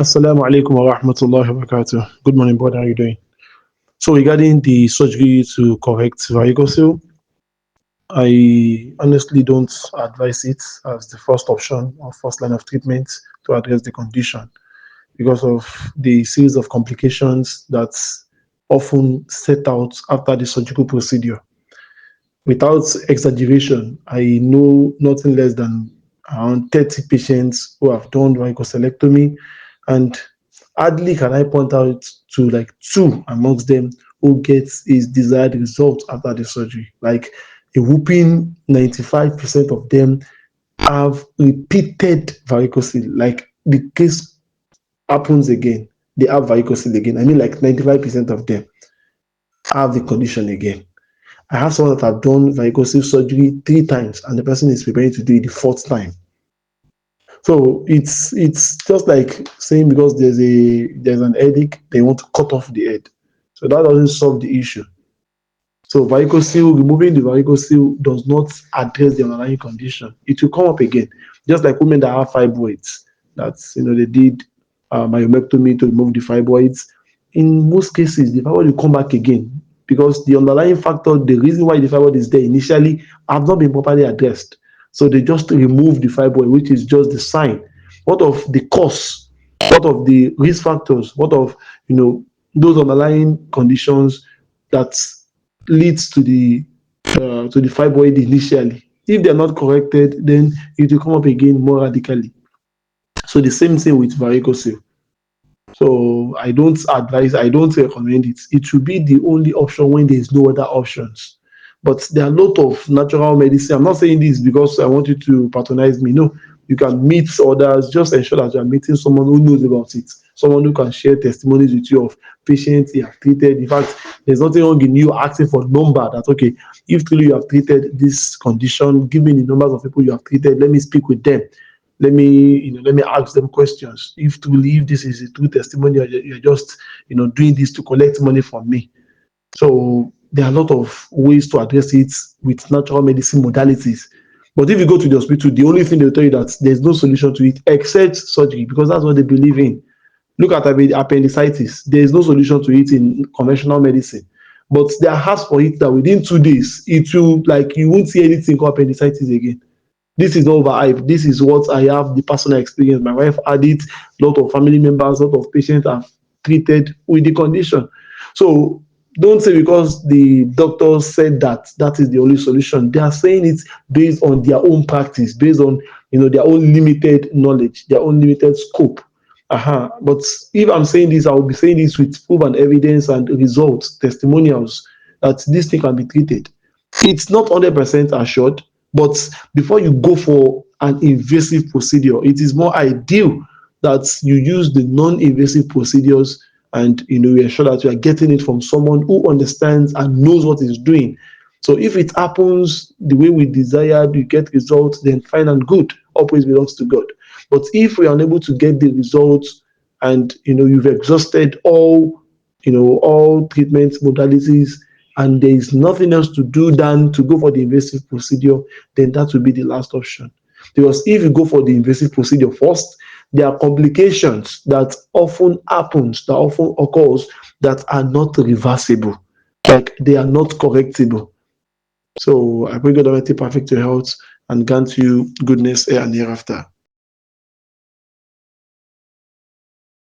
Assalamu alaikum wa rahmatullahi wa barakatuh. Good morning, brother. How are you doing? So, regarding the surgery to correct varicocele, I honestly don't advise it as the first option or first line of treatment to address the condition because of the series of complications that often set out after the surgical procedure. Without exaggeration, I know nothing less than around 30 patients who have done varicocelectomy, and hardly can I point out to like two amongst them who gets his desired result after the surgery. Like a whooping 95% of them have repeated varicocele. Like the case happens again, they have varicocele again. I mean, like 95% of them have the condition again. I have someone that have done varicocele surgery 3 times, and the person is preparing to do it the fourth time. So it's just like saying because there's an headache, they want to cut off the head. So that doesn't solve the issue. So varicocele, removing the varicocele does not address the underlying condition. It will come up again, just like women that have fibroids. That's they did myomectomy to remove the fibroids. In most cases, the fibroid will come back again because the underlying factor, the reason why the fibroid is there initially, have not been properly addressed. So they just remove the fibroid, which is just the sign. What of the cause? What of the risk factors? What of those underlying conditions that leads to the fibroid initially? If they're not corrected, then it will come up again more radically. So the same thing with varicocele. So I don't recommend it. It should be the only option when there is no other options. But there are a lot of natural medicine. I'm not saying this because I want you to patronize me. No, you can meet others. Just ensure that you are meeting someone who knows about it, someone who can share testimonies with you of patients you have treated. In fact, there's nothing wrong in you asking for a number that, okay, if truly you have treated this condition, give me the numbers of people you have treated. Let me speak with them. Let me ask them questions. If truly, if this is a true testimony, you're just doing this to collect money from me. So there are a lot of ways to address it with natural medicine modalities. But if you go to the hospital, the only thing they'll tell you that there's no solution to it except surgery because that's what they believe in. Look at appendicitis. There is no solution to it in conventional medicine. But there are herbs for it that within 2 days, it will, like, you won't see anything called appendicitis again. This is not overhyped. This is what I have the personal experience. My wife had it, a lot of family members, a lot of patients have treated with the condition. So don't say because the doctors said that is the only solution. They are saying it based on their own practice, based on their own limited knowledge, their own limited scope. But if I'm saying this, I will be saying this with proven evidence and results, testimonials that this thing can be treated. It's not 100% assured, but before you go for an invasive procedure, it is more ideal that you use the non-invasive procedures and you ensure that you are getting it from someone who understands and knows what he's doing. So if it happens the way we desired, you get results, then fine and good. Always belongs to God. But if we are unable to get the results and you've exhausted all treatment modalities and there is nothing else to do than to go for the invasive procedure, then that will be the last option. Because if you go for the invasive procedure first, there are complications that often happens, that often occurs, that are not reversible, like they are not correctable. So I pray God Almighty perfect your health and grant you goodness here and hereafter.